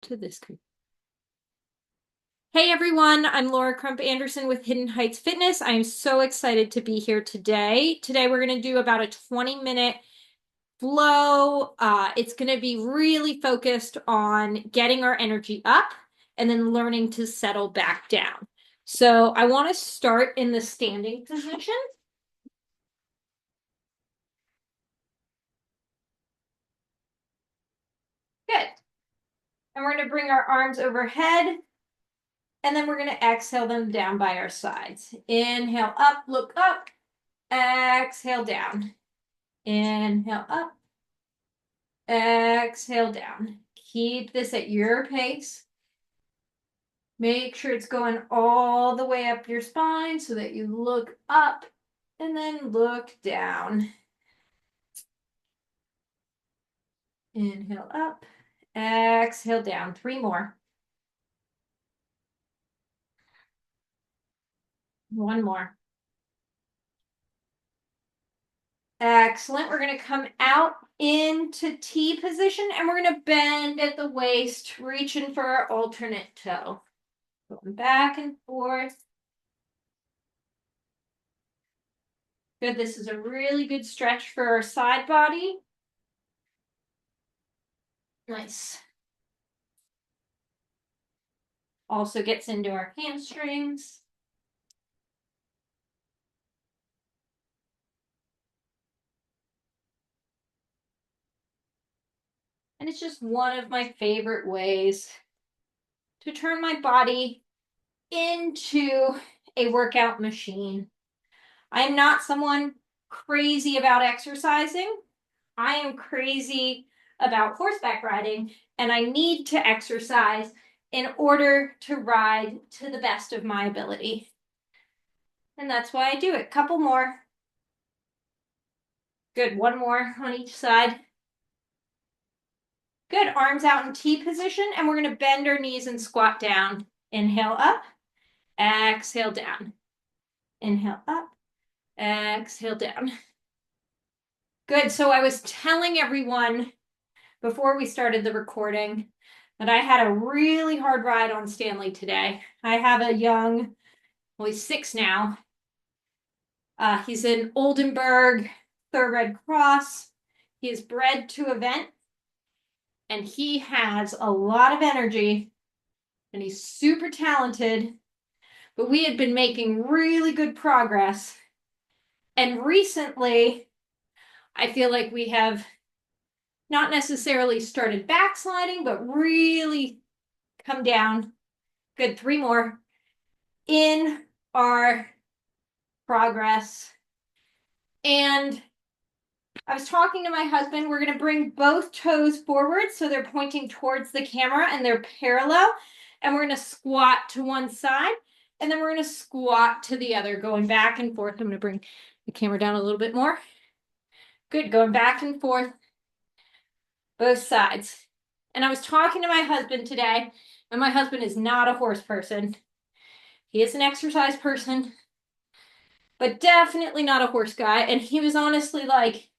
to this. Hey everyone, I'm Laura Crump Anderson with Hidden Heights Fitness. I'm so excited to be here today. Today we're going to do about a 20-minute flow. It's going to be really focused on getting our energy up and then learning to settle back down. So I want to start in the standing position. Good. And we're going to bring our arms overhead. And then we're going to exhale them down by our sides. Inhale up, look up. Exhale down. Inhale up. Exhale down. Keep this at your pace. Make sure it's going all the way up your spine so that you look up and then look down. Inhale up. Exhale down. 3 more. 1 more. Excellent. We're going to come out into T position and we're going to bend at the waist, reaching for our alternate toe. Going back and forth. Good. This is a really good stretch for our side body. Nice. Also gets into our hamstrings. And it's just one of my favorite ways to turn my body into a workout machine. I am not someone crazy about exercising. I am crazy about horseback riding, and I need to exercise in order to ride to the best of my ability. And that's why I do it. Couple more. Good. 1 more on each side. Good. Arms out in T position, and we're going to bend our knees and squat down. Inhale up. Exhale down. Inhale up. Exhale down. Good. So I was telling everyone before we started the recording that I had a really hard ride on Stanley today. I have a young, well, he's 6 now. He's in Oldenburg, Third Red Cross. He is bred to event, and he has a lot of energy, and he's super talented, but we had been making really good progress. And recently, I feel like we have not necessarily started backsliding, but really come down. Good. 3 more in our progress. And I was talking to my husband. We're going to bring both toes forward so they're pointing towards the camera and they're parallel. And we're going to squat to one side. And then we're going to squat to the other, going back and forth. I'm going to bring the camera down a little bit more. Good. Going back and forth. Both sides. And I was talking to my husband today, and my husband is not a horse person. He is an exercise person, but definitely not a horse guy. And he was honestly like,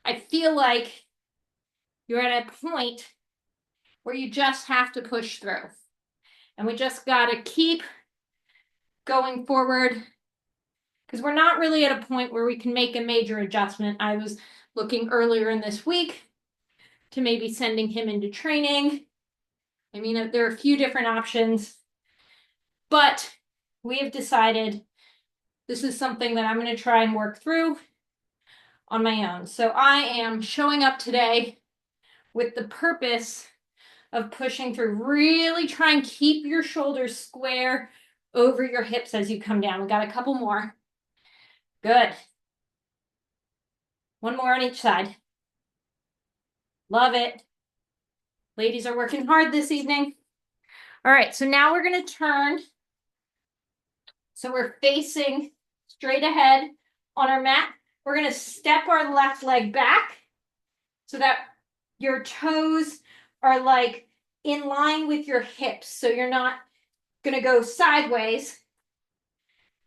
I feel like you're at a point where you just have to push through. And we just got to keep going forward because we're not really at a point where we can make a major adjustment. I was looking earlier in this week to maybe sending him into training. I mean, there are a few different options, but we have decided this is something that I'm going to try and work through on my own. So I am showing up today with the purpose of pushing through. Really try and keep your shoulders square over your hips as you come down. We got a couple more. Good. 1 more on each side. Love it. Ladies are working hard this evening. All right, so now we're going to turn. So we're facing straight ahead on our mat. We're going to step our left leg back so that your toes are like in line with your hips. So you're not going to go sideways.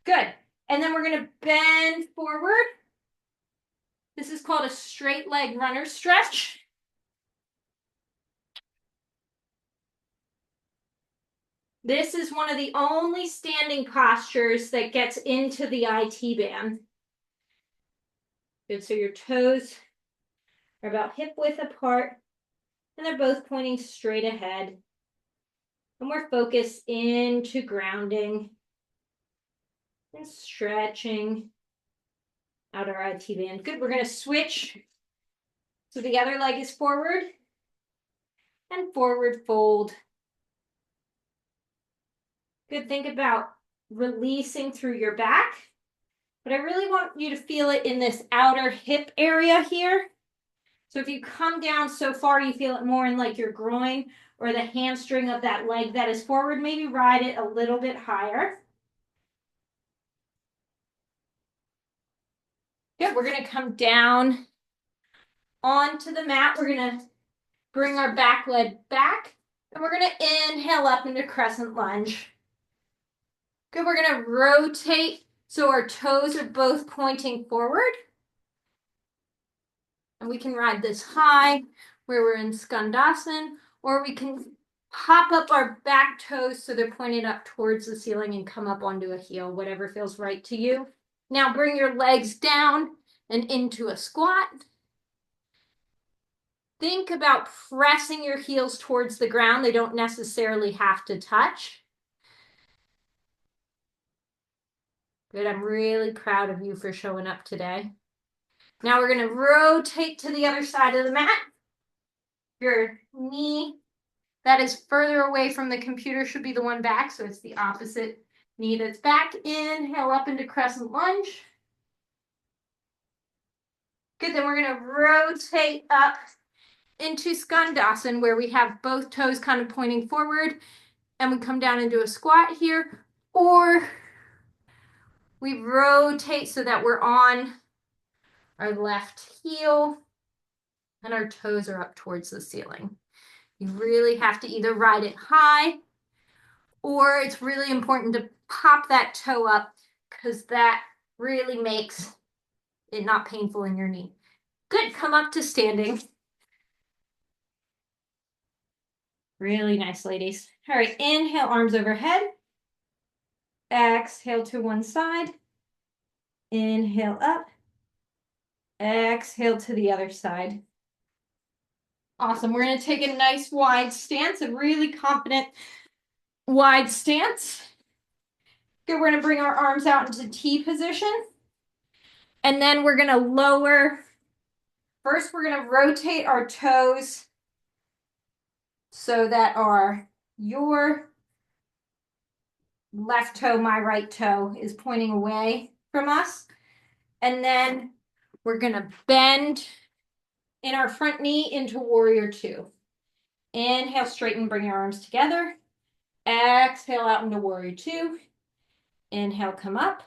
Good. And then we're going to bend forward. This is called a straight leg runner stretch. This is one of the only standing postures that gets into the IT band. Good, so your toes are about hip width apart, and they're both pointing straight ahead. And we're focused into grounding and stretching out our IT band. Good, we're gonna switch. So the other leg is forward and forward fold. Good, think about releasing through your back, but I really want you to feel it in this outer hip area here. So if you come down so far, you feel it more in like your groin or the hamstring of that leg that is forward, maybe ride it a little bit higher. Good, we're gonna come down onto the mat. We're gonna bring our back leg back, and we're gonna inhale up into crescent lunge. Good, we're gonna rotate so our toes are both pointing forward. And we can ride this high where we're in Skandasana, or we can pop up our back toes so they're pointed up towards the ceiling and come up onto a heel, whatever feels right to you. Now bring your legs down and into a squat. Think about pressing your heels towards the ground. They don't necessarily have to touch. Good, I'm really proud of you for showing up today. Now we're gonna rotate to the other side of the mat. Your knee that is further away from the computer should be the one back, so it's the opposite knee that's back. Inhale up into crescent lunge. Good, then we're gonna rotate up into Skandasana where we have both toes kind of pointing forward, and we come down into a squat here, or we rotate so that we're on our left heel and our toes are up towards the ceiling. You really have to either ride it high, or it's really important to pop that toe up because that really makes it not painful in your knee. Good, come up to standing. Really nice, ladies. All right, inhale, arms overhead. Exhale to one side. Inhale up. Exhale to the other side. Awesome, we're gonna take a nice wide stance, a really confident wide stance. Good, we're gonna bring our arms out into T position. And then we're gonna lower. First, we're gonna rotate our toes so that your left toe, my right toe is pointing away from us. And then we're gonna bend in our front knee into warrior two. Inhale, straighten, bring your arms together. Exhale out into warrior two. Inhale, come up.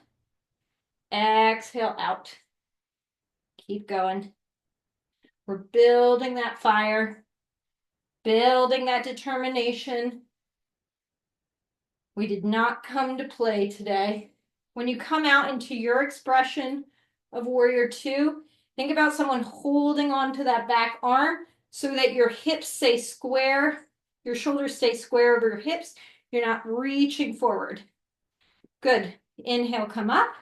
Exhale out. Keep going. We're building that fire, building that determination. We did not come to play today. When you come out into your expression of warrior two, think about someone holding onto that back arm so that your hips stay square, your shoulders stay square over your hips. You're not reaching forward. Good. Inhale, come up.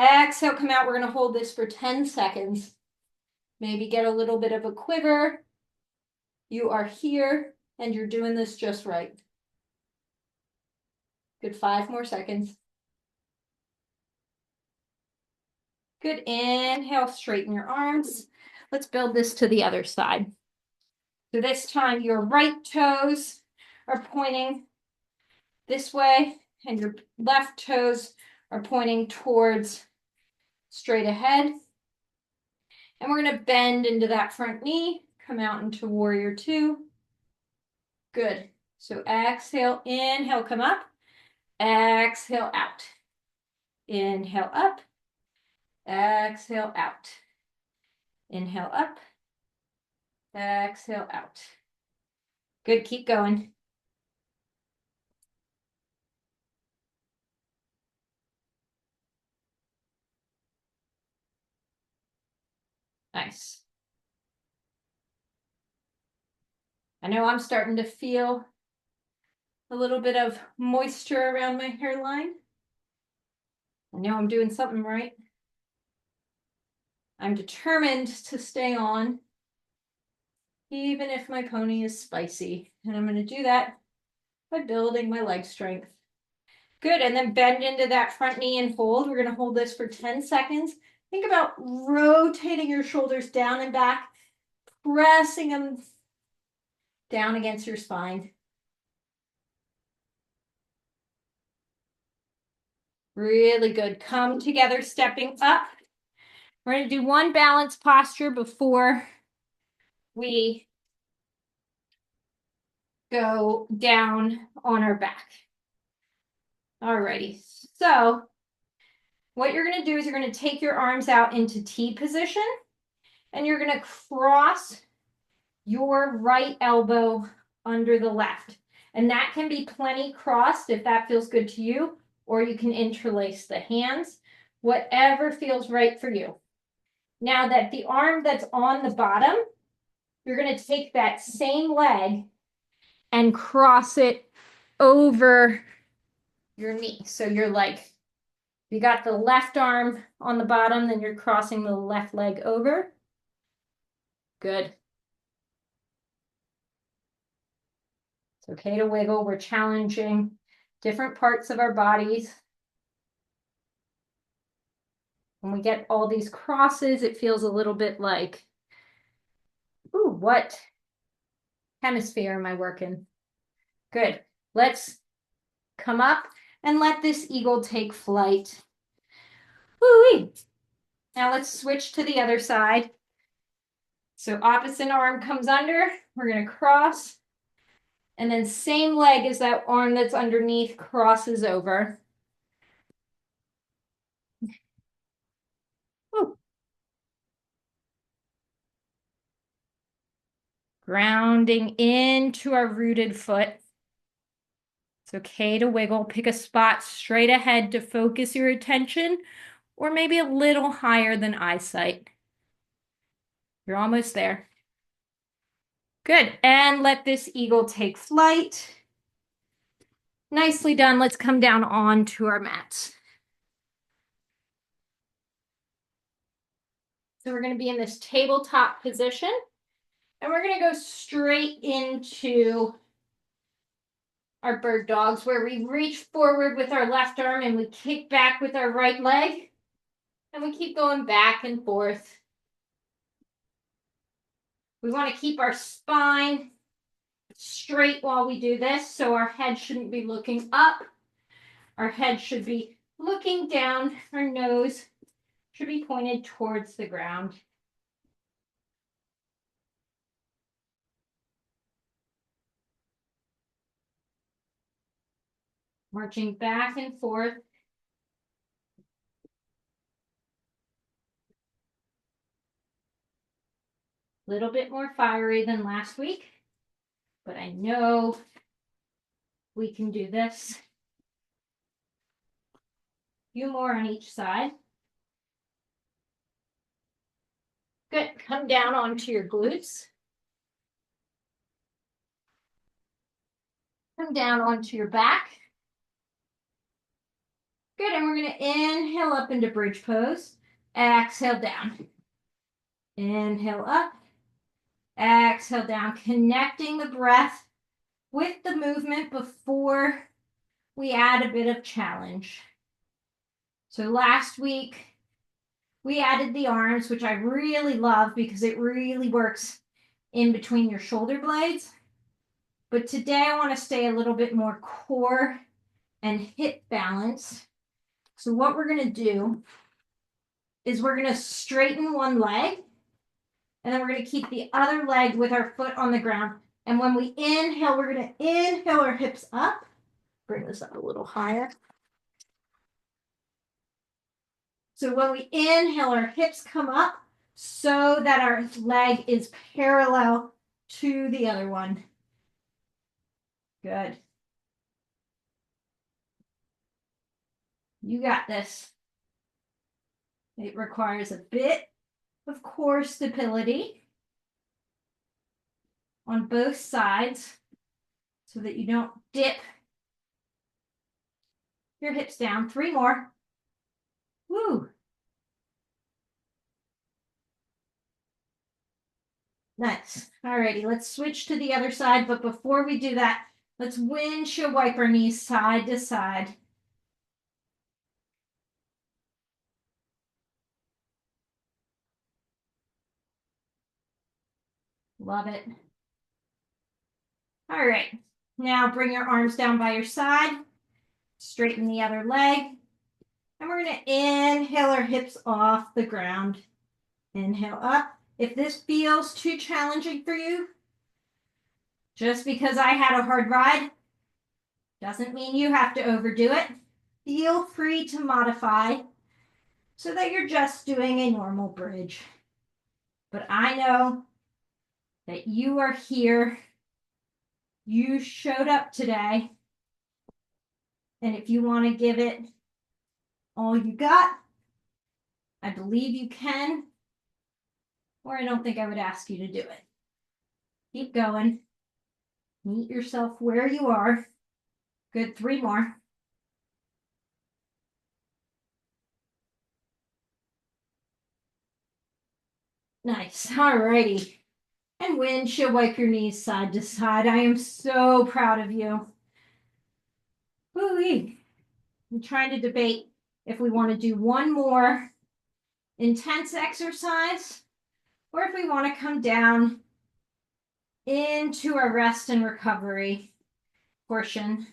Exhale, come out. We're going to hold this for 10 seconds. Maybe get a little bit of a quiver. You are here and you're doing this just right. Good, 5 more seconds. Good, inhale, straighten your arms. Let's build this to the other side. So this time your right toes are pointing this way and your left toes are pointing towards straight ahead. And we're gonna bend into that front knee, come out into warrior two. Good, so exhale, inhale, come up. Exhale, out. Inhale, up. Exhale, out. Inhale, up. Exhale, out. Good, keep going. Nice. I know I'm starting to feel a little bit of moisture around my hairline. I know I'm doing something right. I'm determined to stay on, even if my pony is spicy. And I'm going to do that by building my leg strength. Good, and then bend into that front knee and hold. We're going to hold this for 10 seconds. Think about rotating your shoulders down and back, pressing them down against your spine. Really good. Come together, stepping up. We're going to do one balance posture before we go down on our back. Alrighty, so what you're going to do is you're going to take your arms out into T position, and you're going to cross your right elbow under the left. And that can be plenty crossed if that feels good to you, or you can interlace the hands, whatever feels right for you. Now that the arm that's on the bottom, you're going to take that same leg and cross it over your knee. So you're like, you got the left arm on the bottom, then you're crossing the left leg over. Good. It's okay to wiggle. We're challenging different parts of our bodies. When we get all these crosses, it feels a little bit like, ooh, what hemisphere am I working? Good. Let's come up and let this eagle take flight. Woo-wee. Now let's switch to the other side. So opposite arm comes under. We're going to cross. And then same leg as that arm that's underneath crosses over. Woo. Grounding into our rooted foot. It's okay to wiggle. Pick a spot straight ahead to focus your attention, or maybe a little higher than eyesight. You're almost there. Good. And let this eagle take flight. Nicely done. Let's come down onto our mats. So we're going to be in this tabletop position, and we're going to go straight into our bird dogs, where we reach forward with our left arm and we kick back with our right leg, and we keep going back and forth. We want to keep our spine straight while we do this, so our head shouldn't be looking up. Our head should be looking down. Our nose should be pointed towards the ground. Marching back and forth. A little bit more fiery than last week, but I know we can do this. A few more on each side. Good. Come down onto your glutes. Come down onto your back. Good. And we're going to inhale up into bridge pose. Exhale down. Inhale up. Exhale down. Connecting the breath with the movement before we add a bit of challenge. So last week, we added the arms, which I really love because it really works in between your shoulder blades. But today I want to stay a little bit more core and hip balance. So what we're going to do is we're going to straighten one leg, and then we're going to keep the other leg with our foot on the ground. And when we inhale, we're going to inhale our hips up. Bring this up a little higher. So when we inhale, our hips come up so that our leg is parallel to the other one. Good. You got this. It requires a bit of core stability on both sides so that you don't dip your hips down. 3 more. Woo. Nice. Alrighty, let's switch to the other side. But before we do that, let's windshield wipe our knees side to side. Love it. All right. Now bring your arms down by your side. Straighten the other leg. And we're going to inhale our hips off the ground. Inhale up. If this feels too challenging for you, just because I had a hard ride, doesn't mean you have to overdo it. Feel free to modify so that you're just doing a normal bridge. But I know that you are here. You showed up today. And if you want to give it all you got, I believe you can, or I don't think I would ask you to do it. Keep going. Meet yourself where you are. Good, 3 more. Nice, alrighty. And windshield wipe your knees side to side. I am so proud of you. Woo-wee. I'm trying to debate if we want to do one more intense exercise or if we want to come down into our rest and recovery portion.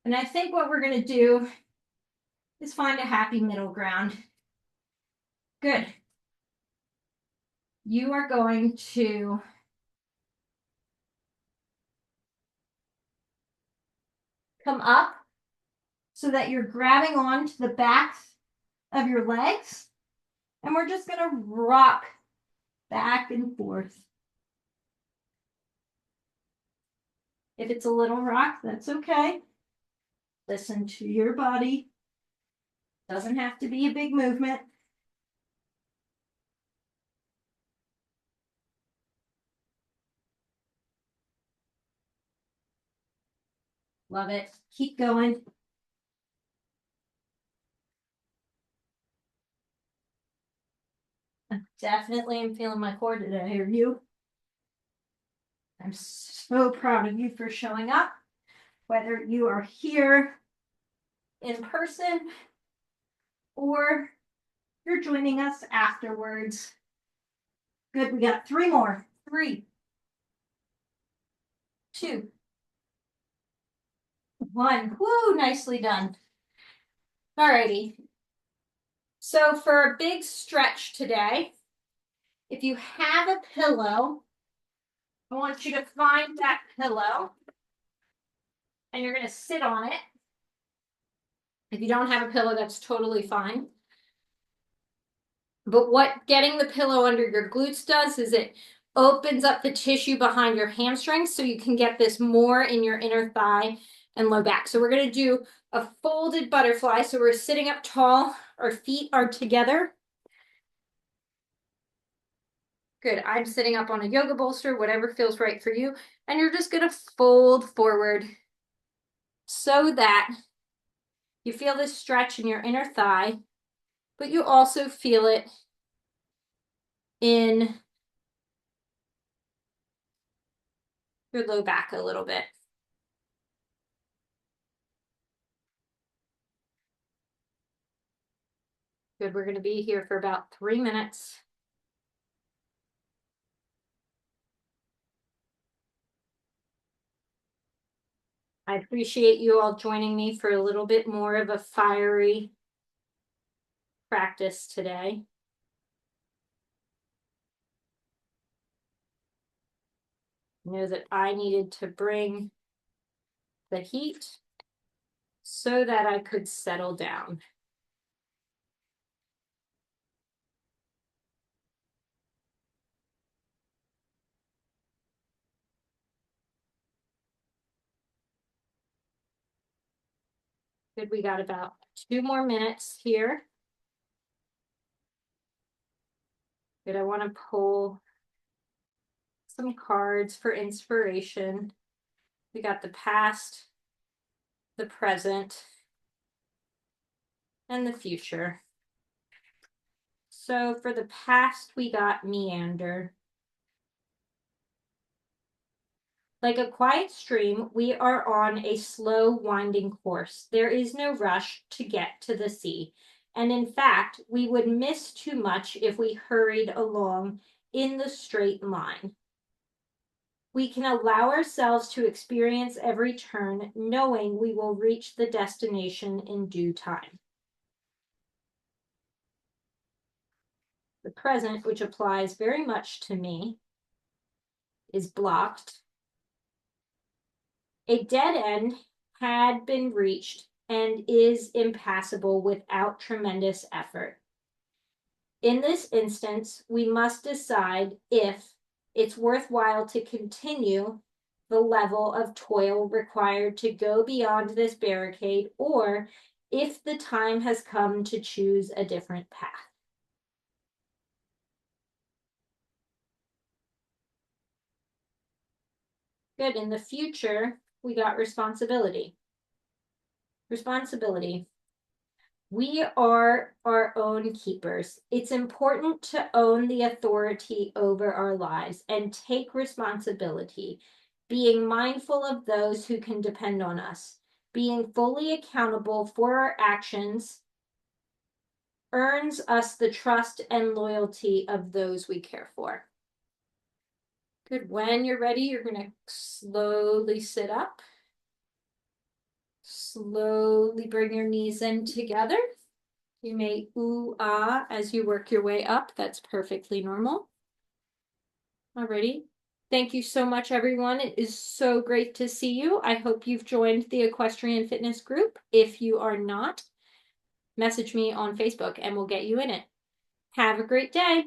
And I think what we're going to do is find a happy middle ground. Good. You are going to come up so that you're grabbing onto the backs of your legs. And we're just going to rock back and forth. If it's a little rock, that's okay. Listen to your body. Doesn't have to be a big movement. Love it. Keep going. Definitely am feeling my core today. Are you? I'm so proud of you for showing up, whether you are here in person or you're joining us afterwards. Good, we got 3 more. 3, 2, 1. Woo, nicely done. Alrighty. So for a big stretch today, if you have a pillow, I want you to find that pillow and you're going to sit on it. If you don't have a pillow, that's totally fine. But what getting the pillow under your glutes does is it opens up the tissue behind your hamstrings so you can get this more in your inner thigh and low back. So we're going to do a folded butterfly. So we're sitting up tall, our feet are together. Good, I'm sitting up on a yoga bolster, whatever feels right for you. And you're just going to fold forward so that you feel this stretch in your inner thigh, but you also feel it in your low back a little bit. Good, we're going to be here for about 3 minutes. I appreciate you all joining me for a little bit more of a fiery practice today. Know that I needed to bring the heat so that I could settle down. Good, we got about 2 more minutes here. Good, I want to pull some cards for inspiration. We got the past, the present, and the future. So for the past, we got meander. Like a quiet stream, we are on a slow winding course. There is no rush to get to the sea. And in fact, we would miss too much if we hurried along in the straight line. We can allow ourselves to experience every turn, knowing we will reach the destination in due time. The present, which applies very much to me, is blocked. A dead end had been reached and is impassable without tremendous effort. In this instance, we must decide if it's worthwhile to continue the level of toil required to go beyond this barricade, or if the time has come to choose a different path. Good. In the future, we got responsibility. Responsibility. We are our own keepers. It's important to own the authority over our lives and take responsibility, being mindful of those who can depend on us. Being fully accountable for our actions earns us the trust and loyalty of those we care for. Good. When you're ready, you're going to slowly sit up. Slowly bring your knees in together. You may ooh, ah as you work your way up. That's perfectly normal. Alrighty. Thank you so much, everyone. It is so great to see you. I hope you've joined the Equestrian Fitness group. If you are not, message me on Facebook and we'll get you in it. Have a great day.